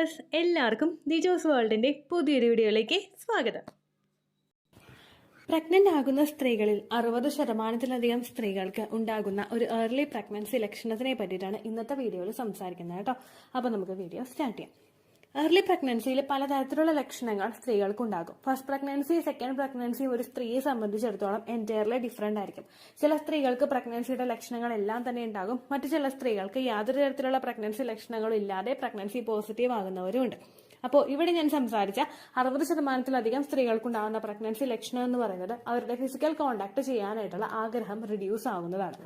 Viewers, എല്ലാവർക്കും ദിജോസ് വേൾഡിൻ്റെ പുതിയൊരു വീഡിയോയിലേക്ക് സ്വാഗതം. പ്രഗ്നൻ്റ് ആകുന്ന സ്ത്രീകളിൽ 60% സ്ത്രീകൾക്ക് ഉണ്ടാകുന്ന ഒരു ഏർലി പ്രഗ്നൻസി ലക്ഷണത്തിനെ പറ്റിയിട്ടാണ് ഇന്നത്തെ വീഡിയോയിൽ സംസാരിക്കുന്നത് കേട്ടോ. അപ്പോൾ നമുക്ക് വീഡിയോ സ്റ്റാർട്ട് ചെയ്യാം. ഏർലി പ്രഗ്നൻസിയിൽ പലതരത്തിലുള്ള ലക്ഷണങ്ങൾ സ്ത്രീകൾക്കുണ്ടാകും. ഫസ്റ്റ് പ്രഗ്നൻസി, സെക്കൻഡ് പ്രഗ്നൻസി ഒരു സ്ത്രീയെ സംബന്ധിച്ചിടത്തോളം എൻറ്റയർലി ഡിഫറെന്റ് ആയിരിക്കും. ചില സ്ത്രീകൾക്ക് പ്രഗ്നൻസിയുടെ ലക്ഷണങ്ങൾ എല്ലാം തന്നെ ഉണ്ടാകും. മറ്റു ചില സ്ത്രീകൾക്ക് യാതൊരു തരത്തിലുള്ള പ്രഗ്നൻസി ലക്ഷണങ്ങളും ഇല്ലാതെ പ്രഗ്നൻസി പോസിറ്റീവ് ആകുന്നവരും ഉണ്ട്. അപ്പോൾ ഇവിടെ ഞാൻ സംസാരിച്ച 60%-ലധികം സ്ത്രീകൾക്കുണ്ടാകുന്ന പ്രഗ്നൻസി ലക്ഷണം എന്ന് പറയുന്നത് അവരുടെ ഫിസിക്കൽ കോണ്ടാക്ട് ചെയ്യാനായിട്ടുള്ള ആഗ്രഹം റിഡ്യൂസ് ആവുന്നതാണ്.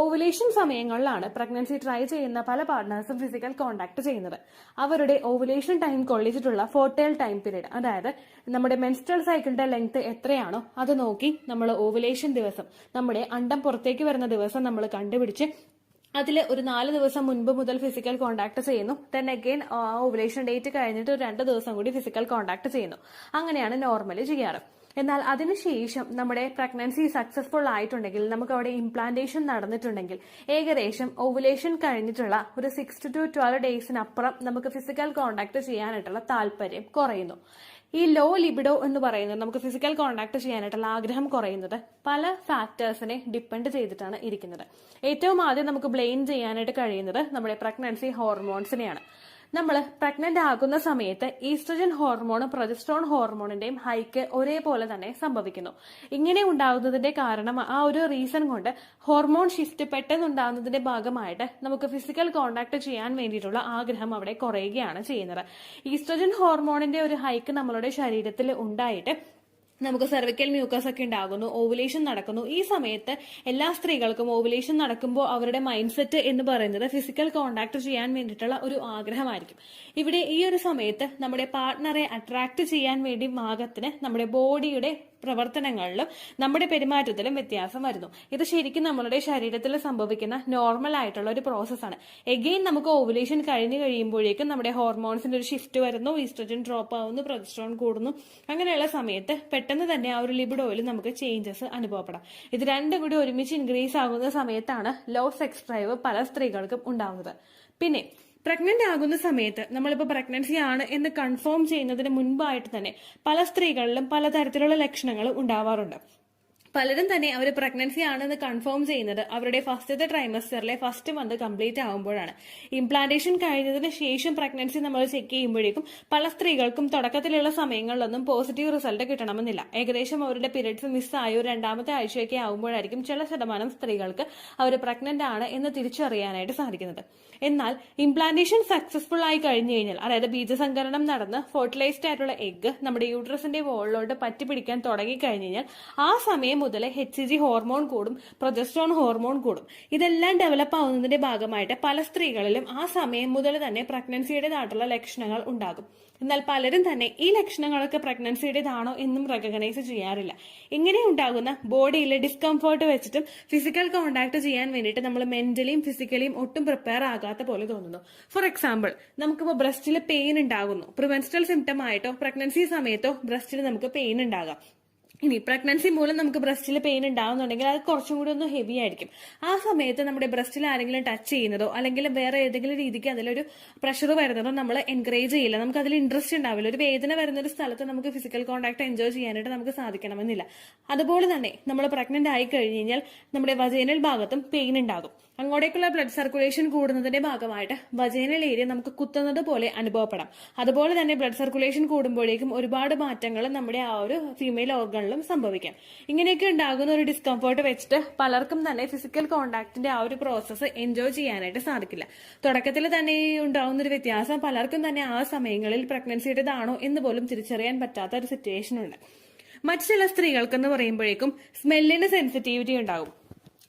ഓവുലേഷൻ സമയങ്ങളിലാണ് പ്രഗ്നൻസി ട്രൈ ചെയ്യുന്ന പല പാർട്ട്നേഴ്സും ഫിസിക്കൽ കോണ്ടാക്ട് ചെയ്യുന്നത്. അവരുടെ ovulation time കൊള്ളിച്ചിട്ടുള്ള fertile time period, അതായത് നമ്മുടെ മെൻസ്ട്രൽ സൈക്കിളിന്റെ ലെങ്ത് എത്രയാണോ അത് നോക്കി നമ്മൾ ഓവുലേഷൻ ദിവസം, നമ്മുടെ അണ്ടം പുറത്തേക്ക് വരുന്ന ദിവസം നമ്മൾ കണ്ടുപിടിച്ച് അതിൽ ഒരു 4 ദിവസം മുൻപ് മുതൽ ഫിസിക്കൽ കോണ്ടാക്ട് ചെയ്യുന്നു. ദെൻ അഗെയിൻ ഓവുലേഷൻ ഡേറ്റ് കഴിഞ്ഞിട്ട് ഒരു 2 ദിവസം കൂടി ഫിസിക്കൽ കോണ്ടാക്ട് ചെയ്യുന്നു. അങ്ങനെയാണ് നോർമലി ചെയ്യാറ്. എന്നാൽ അതിനുശേഷം നമ്മുടെ പ്രഗ്നൻസി സക്സസ്ഫുൾ ആയിട്ടുണ്ടെങ്കിൽ, നമുക്ക് അവിടെ ഇംപ്ലാന്റേഷൻ നടന്നിട്ടുണ്ടെങ്കിൽ, ഏകദേശം ഓവുലേഷൻ കഴിഞ്ഞിട്ടുള്ള ഒരു 6 to 12 ഡേയ്സിനപ്പുറം നമുക്ക് ഫിസിക്കൽ കോണ്ടാക്ട് ചെയ്യാനായിട്ടുള്ള താല്പര്യം കുറയുന്നു. ഈ ലോ ലിബിഡോ എന്ന് പറയുന്നത്, നമുക്ക് ഫിസിക്കൽ കോണ്ടാക്ട് ചെയ്യാനായിട്ടുള്ള ആഗ്രഹം കുറയുന്നത് പല ഫാക്ടേഴ്സിനെ ഡിപ്പെൻഡ് ചെയ്തിട്ടാണ് ഇരിക്കുന്നത്. ഏറ്റവും ആദ്യം നമുക്ക് ബ്ലെയിം ചെയ്യാനായിട്ട് കഴിയുന്നത് നമ്മുടെ പ്രഗ്നൻസി ഹോർമോൺസിനെയാണ്. നമ്മൾ പ്രഗ്നന്റ് ആകുന്ന സമയത്ത് ഈസ്ട്രജൻ ഹോർമോണും പ്രൊജസ്ട്രോൺ ഹോർമോണിന്റെയും ഹൈക്ക് ഒരേപോലെ തന്നെ സംഭവിക്കുന്നു. ഇങ്ങനെ ഉണ്ടാകുന്നതിന്റെ കാരണം, ആ ഒരു റീസൺ കൊണ്ട് ഹോർമോൺ ഷിഫ്റ്റ് പെട്ടെന്ന് ഉണ്ടാകുന്നതിന്റെ ഭാഗമായിട്ട് നമുക്ക് ഫിസിക്കൽ കോണ്ടാക്ട് ചെയ്യാൻ വേണ്ടിയിട്ടുള്ള ആഗ്രഹം അവിടെ കുറയുകയാണ് ചെയ്യുന്നത്. ഈസ്ട്രജൻ ഹോർമോണിന്റെ ഒരു ഹൈക്ക് നമ്മളുടെ ശരീരത്തിൽ ഉണ്ടായിട്ട് നമുക്ക് സെർവിക്കൽ മ്യൂക്കസ് ഒക്കെ ഉണ്ടാകുന്നു, ഓവുലേഷൻ നടക്കുന്നു. ഈ സമയത്ത് എല്ലാ സ്ത്രീകൾക്കും ഓവുലേഷൻ നടക്കുമ്പോൾ അവരുടെ മൈൻഡ് സെറ്റ് എന്ന് പറയുന്നത് ഫിസിക്കൽ കോണ്ടാക്ട് ചെയ്യാൻ വേണ്ടിയിട്ടുള്ള ഒരു ആഗ്രഹമായിരിക്കും. ഇവിടെ ഈ ഒരു സമയത്ത് നമ്മുടെ പാർട്ട്ണറെ അട്രാക്ട് ചെയ്യാൻ വേണ്ടി ഭാഗത്തിന് നമ്മുടെ ബോഡിയുടെ പ്രവർത്തനങ്ങളിലും നമ്മുടെ പെരുമാറ്റത്തിലും വ്യത്യാസം വരുന്നു. ഇത് ശരിക്കും നമ്മളുടെ ശരീരത്തിൽ സംഭവിക്കുന്ന നോർമൽ ആയിട്ടുള്ള ഒരു പ്രോസസ്സാണ്. എഗെയിൻ നമുക്ക് ഓവുലേഷൻ കഴിഞ്ഞ് കഴിയുമ്പോഴേക്കും നമ്മുടെ ഹോർമോൺസിന്റെ ഒരു ഷിഫ്റ്റ് വരുന്നു, ഈസ്ട്രജൻ ഡ്രോപ്പ് ആവുന്നു, പ്രൊജസ്ട്രോൺ കൂടുന്നു. അങ്ങനെയുള്ള സമയത്ത് പെട്ടെന്ന് തന്നെ ആ ഒരു ലിബിഡോയിൽ നമുക്ക് ചേഞ്ചസ് അനുഭവപ്പെടാം. ഇത് രണ്ടും കൂടി ഒരുമിച്ച് ഇൻക്രീസ് ആകുന്ന സമയത്താണ് ലോ സെക്സ് ഡ്രൈവ് പല സ്ത്രീകൾക്കും ഉണ്ടാകുന്നത്. പിന്നെ പ്രഗ്നന്റ് ആകുന്ന സമയത്ത് നമ്മളിപ്പോൾ പ്രഗ്നൻസി ആണ് എന്ന് കൺഫേം ചെയ്യുന്നതിന് മുൻപായിട്ട് തന്നെ പല സ്ത്രീകളിലും പലതരത്തിലുള്ള ലക്ഷണങ്ങൾ ഉണ്ടാവാറുണ്ട്. പലരും തന്നെ അവർ പ്രഗ്നൻസി ആണെന്ന് കൺഫേം ചെയ്യുന്നത് അവരുടെ ഫസ്റ്റത്തെ ട്രൈമസ്റ്ററിലെ ഫസ്റ്റ് മന്ത് കംപ്ലീറ്റ് ആകുമ്പോഴാണ്. ഇംപ്ലാന്റേഷൻ കഴിഞ്ഞതിന് ശേഷം പ്രഗ്നൻസി നമ്മൾ ചെക്ക് ചെയ്യുമ്പോഴേക്കും പല സ്ത്രീകൾക്കും തുടക്കത്തിലുള്ള സമയങ്ങളിലൊന്നും പോസിറ്റീവ് റിസൾട്ട് കിട്ടണമെന്നില്ല. ഏകദേശം അവരുടെ പീരിയഡ്സ് മിസ്സായ ഒരു 2ാമത്തെ ആഴ്ചയൊക്കെ ആകുമ്പോഴായിരിക്കും ചില ശതമാനം സ്ത്രീകൾക്ക് അവർ പ്രഗ്നന്റ് ആണ് എന്ന് തിരിച്ചറിയാനായിട്ട് സാധിക്കുന്നത്. എന്നാൽ ഇംപ്ലാന്റേഷൻ സക്സസ്ഫുൾ ആയി കഴിഞ്ഞു കഴിഞ്ഞാൽ, അതായത് ബീജസങ്കലനം നടന്ന് ഫെർട്ടിലൈസ്ഡ് ആയിട്ടുള്ള എഗ് നമ്മുടെ യൂട്രസിന്റെ വോളിലോട്ട് പറ്റിപ്പിടിക്കാൻ തുടങ്ങി കഴിഞ്ഞു കഴിഞ്ഞാൽ ആ സമയം മുതൽ HCG ഹോർമോൺ കൂടും, പ്രൊജസ്ട്രോൺ ഹോർമോൺ കൂടും. ഇതെല്ലാം ഡെവലപ്പ് ആവുന്നതിന്റെ ഭാഗമായിട്ട് പല സ്ത്രീകളിലും ആ സമയം മുതൽ തന്നെ പ്രഗ്നൻസിയുടേതായിട്ടുള്ള ലക്ഷണങ്ങൾ ഉണ്ടാകും. എന്നാൽ പലരും തന്നെ ഈ ലക്ഷണങ്ങളൊക്കെ പ്രഗ്നൻസിയുടേതാണോ എന്നും റെക്കഗ്നൈസ് ചെയ്യാറില്ല. ഇങ്ങനെ ഉണ്ടാകുന്ന ബോഡിയിലെ ഡിസ്കംഫർട്ട് വെച്ചിട്ടും ഫിസിക്കൽ കോണ്ടാക്ട് ചെയ്യാൻ വേണ്ടിയിട്ട് നമ്മൾ മെന്റലിയും ഫിസിക്കലിയും ഒട്ടും പ്രിപ്പയർ ആകാത്ത പോലെ തോന്നുന്നു. ഫോർ എക്സാമ്പിൾ, നമുക്കിപ്പോൾ ബ്രസ്റ്റിൽ പെയിൻ ഉണ്ടാകുന്നു. പ്രിമെൻസ്ട്രൽ സിംറ്റം ആയിട്ടോ പ്രഗ്നൻസി സമയത്തോ ബ്രസ്റ്റിൽ നമുക്ക് പെയിൻ ഉണ്ടാകാം. ഇനി പ്രഗ്നൻസി മൂലം നമുക്ക് ബ്രസ്റ്റിൽ പെയിൻ ഉണ്ടാവുന്നുണ്ടെങ്കിൽ അത് കുറച്ചും കൂടി ഒന്ന് ഹെവി ആയിരിക്കും. ആ സമയത്ത് നമ്മുടെ ബ്രസ്റ്റിൽ ആരെങ്കിലും ടച്ച് ചെയ്യുന്നതോ അല്ലെങ്കിൽ വേറെ ഏതെങ്കിലും രീതിക്ക് അതിലൊരു പ്രഷർ വരുന്നതോ നമ്മൾ എൻകറേജ് ചെയ്യില്ല. നമുക്ക് അതിൽ ഇൻട്രസ്റ്റ് ഉണ്ടാവില്ല. ഒരു വേദന വരുന്ന ഒരു സ്ഥലത്ത് നമുക്ക് ഫിസിക്കൽ കോണ്ടാക്ട് എൻജോയ് ചെയ്യാനായിട്ട് നമുക്ക് സാധിക്കണമെന്നില്ല. അതുപോലെ തന്നെ നമ്മൾ പ്രഗ്നന്റ് ആയി കഴിഞ്ഞ് കഴിഞ്ഞാൽ നമ്മുടെ വജൈനൽ ഭാഗത്തും പെയിൻ ഉണ്ടാകും. അങ്ങോട്ടേക്കുള്ള ബ്ലഡ് സർക്കുലേഷൻ കൂടുന്നതിന്റെ ഭാഗമായിട്ട് വജൈനൽ ഏരിയ നമുക്ക് കുത്തുന്നത് പോലെ അനുഭവപ്പെടാം. അതുപോലെ തന്നെ ബ്ലഡ് സർക്കുലേഷൻ കൂടുമ്പോഴേക്കും ഒരുപാട് മാറ്റങ്ങൾ നമ്മുടെ ആ ഒരു ഫീമെയിൽ ഓർഗണിലും സംഭവിക്കാം. ഇങ്ങനെയൊക്കെ ഉണ്ടാകുന്ന ഒരു ഡിസ്കംഫർട്ട് വെച്ചിട്ട് പലർക്കും തന്നെ ഫിസിക്കൽ കോണ്ടാക്ടിന്റെ ആ ഒരു പ്രോസസ്സ് എൻജോയ് ചെയ്യാനായിട്ട് സാധിക്കില്ല. തുടക്കത്തിൽ തന്നെ ഉണ്ടാകുന്ന ഒരു വ്യത്യാസം പലർക്കും തന്നെ ആ സമയങ്ങളിൽ പ്രഗ്നൻസിയുടേതാണോ എന്ന് പോലും തിരിച്ചറിയാൻ പറ്റാത്ത ഒരു സിറ്റുവേഷൻ ഉണ്ട്. മറ്റു ചില സ്ത്രീകൾക്കെന്ന് പറയുമ്പോഴേക്കും സ്മെല്ലിന് സെൻസിറ്റിവിറ്റി ഉണ്ടാകും.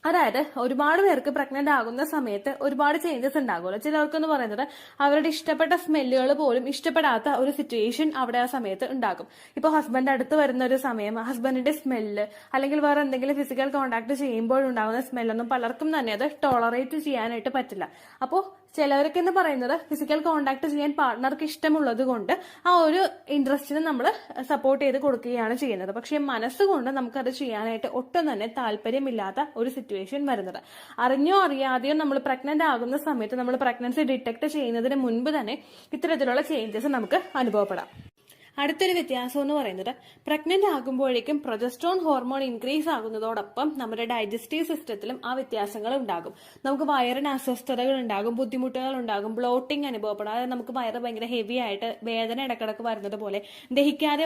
അതായത് ഒരുപാട് പേർക്ക് പ്രഗ്നന്റ് ആകുന്ന സമയത്ത് ഒരുപാട് ചേഞ്ചസ് ഉണ്ടാകുമല്ലോ. ചിലർക്കെന്ന് പറയുന്നത് അവരുടെ ഇഷ്ടപ്പെട്ട സ്മെല്ലുകൾ പോലും ഇഷ്ടപ്പെടാത്ത ഒരു സിറ്റുവേഷൻ അവിടെ ആ സമയത്ത് ഉണ്ടാകും. ഇപ്പൊ ഹസ്ബൻഡ് അടുത്ത് വരുന്ന ഒരു സമയം ഹസ്ബൻഡിന്റെ സ്മെല്ല് അല്ലെങ്കിൽ വേറെ എന്തെങ്കിലും ഫിസിക്കൽ കോണ്ടാക്ട് ചെയ്യുമ്പോഴുണ്ടാകുന്ന സ്മെല്ലൊന്നും പലർക്കും തന്നെ അത് ടോളറേറ്റ് ചെയ്യാനായിട്ട് പറ്റില്ല. അപ്പോൾ ചിലവർക്ക് എന്ന് പറയുന്നത് ഫിസിക്കൽ കോണ്ടാക്ട് ചെയ്യാൻ പാർട്ട്ണർക്ക് ഇഷ്ടമുള്ളത് കൊണ്ട് ആ ഒരു ഇൻട്രസ്റ്റിന് നമ്മൾ സപ്പോർട്ട് ചെയ്ത് കൊടുക്കുകയാണ് ചെയ്യുന്നത്. പക്ഷെ മനസ്സുകൊണ്ട് നമുക്കത് ചെയ്യാനായിട്ട് ഒട്ടും തന്നെ താല്പര്യമില്ലാത്ത ഒരു സിറ്റുവേഷൻ വരുന്നത്. അറിഞ്ഞോ അറിയാതെയോ നമ്മൾ പ്രഗ്നന്റ് ആകുന്ന സമയത്ത് നമ്മൾ പ്രഗ്നൻസി ഡിറ്റക്ട് ചെയ്യുന്നതിന് മുൻപ് തന്നെ ഇത്തരത്തിലുള്ള ചേഞ്ചസ് നമുക്ക് അനുഭവപ്പെടാം. അടുത്തൊരു വ്യത്യാസം എന്ന് പറയുന്നത് പ്രഗ്നന്റ് ആകുമ്പോഴേക്കും പ്രൊജസ്ട്രോൺ ഹോർമോൺ ഇൻക്രീസ് ആകുന്നതോടൊപ്പം നമ്മുടെ ഡൈജസ്റ്റീവ് സിസ്റ്റത്തിലും ആ വ്യത്യാസങ്ങൾ ഉണ്ടാകും. നമുക്ക് വയറിന് അസ്വസ്ഥതകൾ ഉണ്ടാകും, ബുദ്ധിമുട്ടുകൾ ഉണ്ടാകും, ബ്ലോട്ടിംഗ് അനുഭവപ്പെടും. അതായത് നമുക്ക് വയറ് ഭയങ്കര ഹെവി ആയിട്ട് വേദന ഇടക്കിടക്ക് വരുന്നത് പോലെ,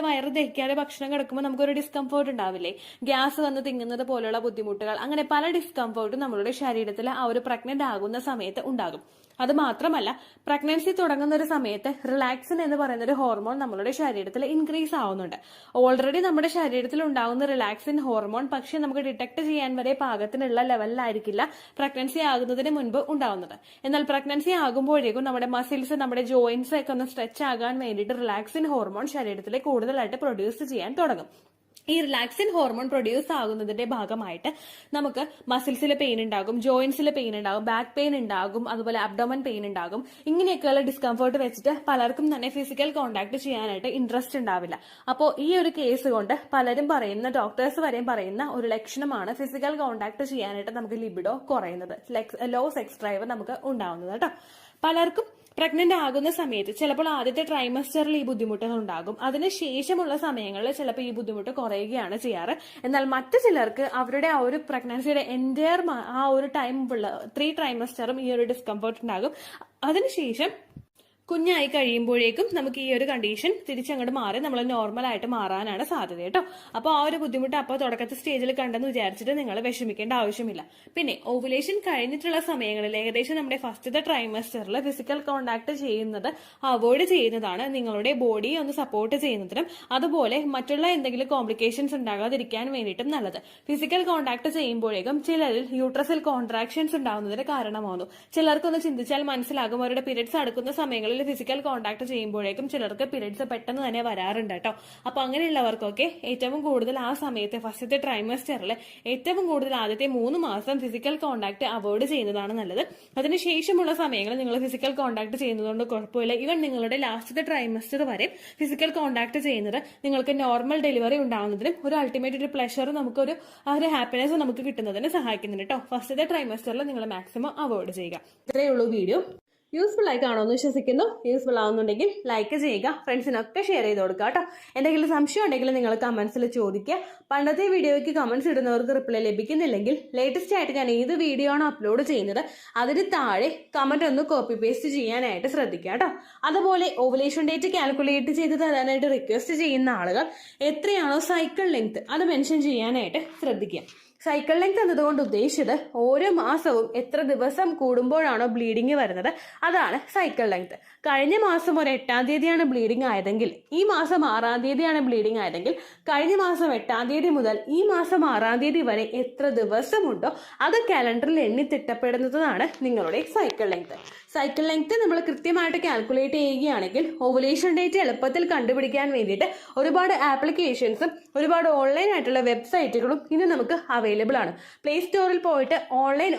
വയറ് ദഹിക്കാതെ ഭക്ഷണം കിടക്കുമ്പോൾ നമുക്കൊരു ഡിസ്കംഫോർട്ട് ഉണ്ടാവില്ലേ, ഗ്യാസ് വന്ന് തിങ്ങുന്നത് പോലെയുള്ള ബുദ്ധിമുട്ടുകൾ, അങ്ങനെ പല ഡിസ്കംഫോർട്ടും നമ്മളുടെ ശരീരത്തിൽ ആ ഒരു പ്രഗ്നന്റ് ആകുന്ന സമയത്ത് ഉണ്ടാകും. അത് മാത്രമല്ല, പ്രഗ്നൻസി തുടങ്ങുന്ന ഒരു സമയത്ത് റിലാക്സിൻ എന്ന് പറയുന്ന ഒരു ഹോർമോൺ നമ്മളുടെ ശരീരത്തിൽ ഇൻക്രീസ് ആവുന്നുണ്ട്. ഓൾറെഡി നമ്മുടെ ശരീരത്തിൽ ഉണ്ടാകുന്ന റിലാക്സിൻ ഹോർമോൺ പക്ഷെ നമുക്ക് ഡിറ്റക്ട് ചെയ്യാൻ വരെ പാകത്തിനുള്ള ലെവലിലായിരിക്കില്ല പ്രഗ്നൻസി ആകുന്നതിന് മുൻപ് ഉണ്ടാവുന്നത്. എന്നാൽ പ്രഗ്നൻസി ആകുമ്പോഴേക്കും നമ്മുടെ മസിൽസ്, നമ്മുടെ ജോയിന്റ്സ് ഒക്കെ ഒന്ന് സ്ട്രെച്ച് ആകാൻ വേണ്ടിയിട്ട് റിലാക്സിൻ ഹോർമോൺ ശരീരത്തിൽ കൂടുതലായിട്ട് പ്രൊഡ്യൂസ് ചെയ്യാൻ തുടങ്ങും. ഈ റിലാക്സിൻ ഹോർമോൺ പ്രൊഡ്യൂസ് ആകുന്നതിന്റെ ഭാഗമായിട്ട് നമുക്ക് മസിൽസിൽ പെയിൻ ഉണ്ടാകും, ജോയിന്റ്സിൽ പെയിൻ ഉണ്ടാകും, ബാക്ക് പെയിൻ ഉണ്ടാകും, അതുപോലെ അബ്ഡോമൻ പെയിൻ ഉണ്ടാകും. ഇങ്ങനെയൊക്കെയുള്ള ഡിസ്കംഫർട്ട് വെച്ചിട്ട് പലർക്കും തന്നെ ഫിസിക്കൽ കോണ്ടാക്ട് ചെയ്യാനായിട്ട് ഇൻട്രസ്റ്റ് ഉണ്ടാവില്ല. അപ്പോൾ ഈ ഒരു കേസ് കൊണ്ട് പലരും പറയുന്ന, ഡോക്ടേഴ്സ് വരെയും പറയുന്ന ഒരു ലക്ഷണമാണ് ഫിസിക്കൽ കോണ്ടാക്ട് ചെയ്യാനായിട്ട് നമുക്ക് ലിബിഡോ കുറയുന്നത്, ലോ സെക്സ് ഡ്രൈവ് നമുക്ക് ഉണ്ടാവുന്നത് കേട്ടോ. പലർക്കും പ്രഗ്നന്റ് ആകുന്ന സമയത്ത് ചിലപ്പോൾ ആദ്യത്തെ ട്രൈമസ്റ്ററിൽ ഈ ബുദ്ധിമുട്ടുകൾ ഉണ്ടാകും. അതിനുശേഷമുള്ള സമയങ്ങളിൽ ചിലപ്പോൾ ഈ ബുദ്ധിമുട്ട് കുറയുകയാണ് ചെയ്യാറ്. എന്നാൽ മറ്റു ചിലർക്ക് അവരുടെ ആ ഒരു പ്രഗ്നൻസിയുടെ എൻറ്റയർ ആ ഒരു ടൈം 3 ട്രൈമസ്റ്ററും ഈ ഒരു ഡിസ്കംഫർട്ട് ഉണ്ടാകും. അതിനുശേഷം കുഞ്ഞായി കഴിയുമ്പോഴേക്കും നമുക്ക് ഈ ഒരു കണ്ടീഷൻ തിരിച്ചങ്ങോട്ട് മാറി നമ്മൾ നോർമലായിട്ട് മാറാനാണ് സാധ്യത കേട്ടോ. അപ്പോൾ ആ ഒരു ബുദ്ധിമുട്ട് അപ്പോൾ തുടക്കത്തെ സ്റ്റേജിൽ കണ്ടെന്ന് വിചാരിച്ചിട്ട് നിങ്ങൾ വിഷമിക്കേണ്ട ആവശ്യമില്ല. പിന്നെ ഓവുലേഷൻ കഴിഞ്ഞിട്ടുള്ള സമയങ്ങളിൽ ഏകദേശം നമ്മുടെ ഫസ്റ്റത്തെ ട്രൈമസ്റ്ററിൽ ഫിസിക്കൽ കോണ്ടാക്ട് ചെയ്യുന്നത് അവോയ്ഡ് ചെയ്യുന്നതാണ് നിങ്ങളുടെ ബോഡിയെ ഒന്ന് സപ്പോർട്ട് ചെയ്യുന്നതിനും അതുപോലെ മറ്റുള്ള എന്തെങ്കിലും കോംപ്ലിക്കേഷൻസ് ഉണ്ടാകാതിരിക്കാൻ വേണ്ടിയിട്ടും നല്ലത്. ഫിസിക്കൽ കോണ്ടാക്ട് ചെയ്യുമ്പോഴേക്കും ചിലരിൽ യൂട്രസിൽ കോൺട്രാക്ഷൻസ് ഉണ്ടാകുന്നതിന് കാരണമാകുന്നു. ചിലർക്കൊന്ന് ചിന്തിച്ചാൽ മനസ്സിലാകും, അവരുടെ പീരിയഡ്സ് അടുക്കുന്ന സമയങ്ങളിൽ ഫിസിക്കൽ കോണ്ടാക്ട് ചെയ്യുമ്പോഴേക്കും ചിലർക്ക് പീരിയഡ്സ് പെട്ടെന്ന് തന്നെ വരാറുണ്ട് കേട്ടോ. അപ്പൊ അങ്ങനെയുള്ളവർക്കൊക്കെ ഏറ്റവും കൂടുതൽ ആ സമയത്ത് ഫസ്റ്റത്തെ ട്രൈമസ്റ്ററിൽ ഏറ്റവും കൂടുതൽ ആദ്യത്തെ 3 മാസം ഫിസിക്കൽ കോണ്ടാക്ട് അവോയ്ഡ് ചെയ്യുന്നതാണ് നല്ലത്. അതിനുശേഷമുള്ള സമയങ്ങളിൽ നിങ്ങൾ ഫിസിക്കൽ കോണ്ടാക്ട് ചെയ്യുന്നതുകൊണ്ട് കുഴപ്പമില്ല. ഈവൻ നിങ്ങളുടെ ലാസ്റ്റത്തെ ട്രൈമസ്റ്റർ വരെ ഫിസിക്കൽ കോണ്ടാക്ട് ചെയ്യുന്നത് നിങ്ങൾക്ക് നോർമൽ ഡെലിവറി ഉണ്ടാകുന്നതിനും ഒരു അൾട്ടിമേറ്റ് ഒരു പ്ലഷർ, നമുക്ക് ഒരു ഹാപ്പിനെസ് നമുക്ക് കിട്ടുന്നതിന് സഹായിക്കുന്നുണ്ട് കേട്ടോ. ഫസ്റ്റത്തെ ട്രൈമസ്റ്ററിൽ നിങ്ങൾ മാക്സിമം അവോയ്ഡ് ചെയ്യുക. ഇത്രയേ ഉള്ളൂ വീഡിയോ. യൂസ്ഫുൾ ആയി കാണുമെന്ന് വിശ്വസിക്കുന്നു. യൂസ്ഫുൾ ആവുന്നുണ്ടെങ്കിൽ ലൈക്ക് ചെയ്യുക, ഫ്രണ്ട്സിനൊക്കെ ഷെയർ ചെയ്ത് കൊടുക്കുക കേട്ടോ. എന്തെങ്കിലും സംശയം ഉണ്ടെങ്കിൽ നിങ്ങൾ കമന്റ്സിൽ ചോദിക്കുക. പണ്ടത്തെ വീഡിയോയ്ക്ക് കമന്റ്സ് ഇടുന്നവർക്ക് റിപ്ലൈ ലഭിക്കുന്നില്ലെങ്കിൽ ലേറ്റസ്റ്റ് ആയിട്ട് ഞാൻ ഏത് വീഡിയോ ആണോ അപ്ലോഡ് ചെയ്യുന്നത് അതിന് താഴെ കമന്റ് ഒന്ന് കോപ്പി പേസ്റ്റ് ചെയ്യാനായിട്ട് ശ്രദ്ധിക്കുക കേട്ടോ. അതുപോലെ ഓവുലേഷൻ ഡേറ്റ് കാൽക്കുലേറ്റ് ചെയ്ത് തരാനായിട്ട് റിക്വസ്റ്റ് ചെയ്യുന്ന ആളുകൾ എത്രയാണോ സൈക്കിൾ ലെങ്ത് അത് മെൻഷൻ ചെയ്യാനായിട്ട് ശ്രദ്ധിക്കുക. സൈക്കിൾ ലെങ്ത് എന്നതുകൊണ്ട് ഉദ്ദേശിച്ചത് ഓരോ മാസവും എത്ര ദിവസം കൂടുമ്പോഴാണോ ബ്ലീഡിങ് വരുന്നത് അതാണ് സൈക്കിൾ ലെങ്ത്. കഴിഞ്ഞ മാസം ഒരു 8-ാം തീയതിയാണ് ബ്ലീഡിങ് ആയതെങ്കിൽ ഈ മാസം 6-ാം തീയതിയാണ് ബ്ലീഡിങ് ആയതെങ്കിൽ കഴിഞ്ഞ മാസം 8-ാം തീയതി മുതൽ ഈ മാസം 6-ാം തീയതി വരെ എത്ര ദിവസമുണ്ടോ അത് കാലണ്ടറിൽ എണ്ണി തിട്ടപ്പെടുന്നതാണ് നിങ്ങളുടെ സൈക്കിൾ ലെങ്ത്. സൈക്കിൾ ലെങ്ത് നമ്മൾ കൃത്യമായിട്ട് കാൽക്കുലേറ്റ് ചെയ്യുകയാണെങ്കിൽ ഓവുലേഷൻ ഡേറ്റ് എളുപ്പത്തിൽ കണ്ടുപിടിക്കാൻ വേണ്ടിയിട്ട് ഒരുപാട് ആപ്ലിക്കേഷൻസും ഒരുപാട് ഓൺലൈൻ ആയിട്ടുള്ള വെബ്സൈറ്റുകളും ഇന്ന് നമുക്ക് അവൈലബിൾ ആണ്. പ്ലേ സ്റ്റോറിൽ പോയിട്ട് ഓൺലൈൻ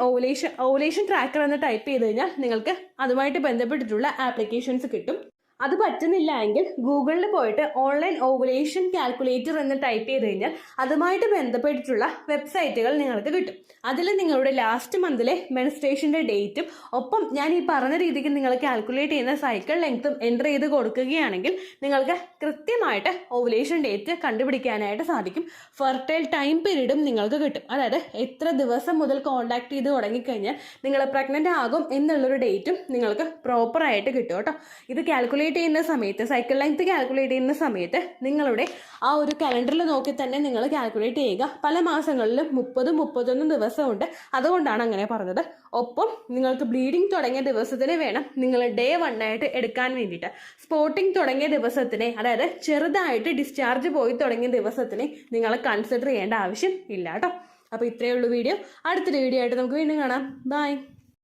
ഓവുലേഷൻ ട്രാക്കർ എന്ന് ടൈപ്പ് ചെയ്ത് കഴിഞ്ഞാൽ നിങ്ങൾക്ക് അതുമായിട്ട് ബന്ധപ്പെട്ടിട്ടുള്ള ആപ്ലിക്കേഷൻസ് കിട്ടും. അത് പറ്റുന്നില്ല എങ്കിൽ ഗൂഗിളിൽ പോയിട്ട് ഓൺലൈൻ ഓവുലേഷൻ കാൽക്കുലേറ്റർ എന്ന് ടൈപ്പ് ചെയ്ത് കഴിഞ്ഞാൽ അതുമായിട്ട് ബന്ധപ്പെട്ടിട്ടുള്ള വെബ്സൈറ്റുകൾ നിങ്ങൾക്ക് കിട്ടും. അതിൽ നിങ്ങളുടെ ലാസ്റ്റ് മന്തിലെ മെൻസ്ട്രേഷൻ്റെ ഡേറ്റും ഒപ്പം ഞാൻ ഈ പറഞ്ഞ രീതിക്ക് നിങ്ങൾ കാൽക്കുലേറ്റ് ചെയ്യുന്ന സൈക്കിൾ ലെങ്ത്തും എൻ്റർ ചെയ്ത് കൊടുക്കുകയാണെങ്കിൽ നിങ്ങൾക്ക് കൃത്യമായിട്ട് ഓവുലേഷൻ ഡേറ്റ് കണ്ടുപിടിക്കാനായിട്ട് സാധിക്കും. ഫെർട്ടൈൽ ടൈം പീരീഡും നിങ്ങൾക്ക് കിട്ടും. അതായത് എത്ര ദിവസം മുതൽ കോണ്ടാക്ട് ചെയ്ത് തുടങ്ങിക്കഴിഞ്ഞാൽ നിങ്ങൾ പ്രഗ്നന്റ് ആകും എന്നുള്ളൊരു ഡേറ്റും നിങ്ങൾക്ക് പ്രോപ്പറായിട്ട് കിട്ടും കേട്ടോ. ഇത് കാൽക്കുലേറ്റ് ചെയ്യുന്ന സമയത്ത്, സൈക്കിൾ ലെങ്ത് കാൽക്കുലേറ്റ് ചെയ്യുന്ന സമയത്ത് നിങ്ങളുടെ ആ ഒരു കലണ്ടറിൽ നോക്കി തന്നെ നിങ്ങൾ കാൽക്കുലേറ്റ് ചെയ്യുക. പല മാസങ്ങളിലും 30-31 ദിവസമുണ്ട്, അതുകൊണ്ടാണ് അങ്ങനെ പറഞ്ഞത്. ഒപ്പം നിങ്ങൾക്ക് ബ്ലീഡിങ് തുടങ്ങിയ ദിവസത്തിന് വേണം നിങ്ങൾ ഡേ 1 ആയിട്ട് എടുക്കാൻ വേണ്ടിയിട്ട്. സ്പോട്ടിങ് തുടങ്ങിയ ദിവസത്തിനെ, അതായത് ചെറുതായിട്ട് ഡിസ്ചാർജ് പോയി തുടങ്ങിയ ദിവസത്തിനെ നിങ്ങൾ കൺസിഡർ ചെയ്യേണ്ട ആവശ്യം ഇല്ല കേട്ടോ. അപ്പോൾ ഇത്രയേ ഉള്ളൂ വീഡിയോ. അടുത്തൊരു വീഡിയോ ആയിട്ട് നമുക്ക് വീണ്ടും കാണാം. ബൈ.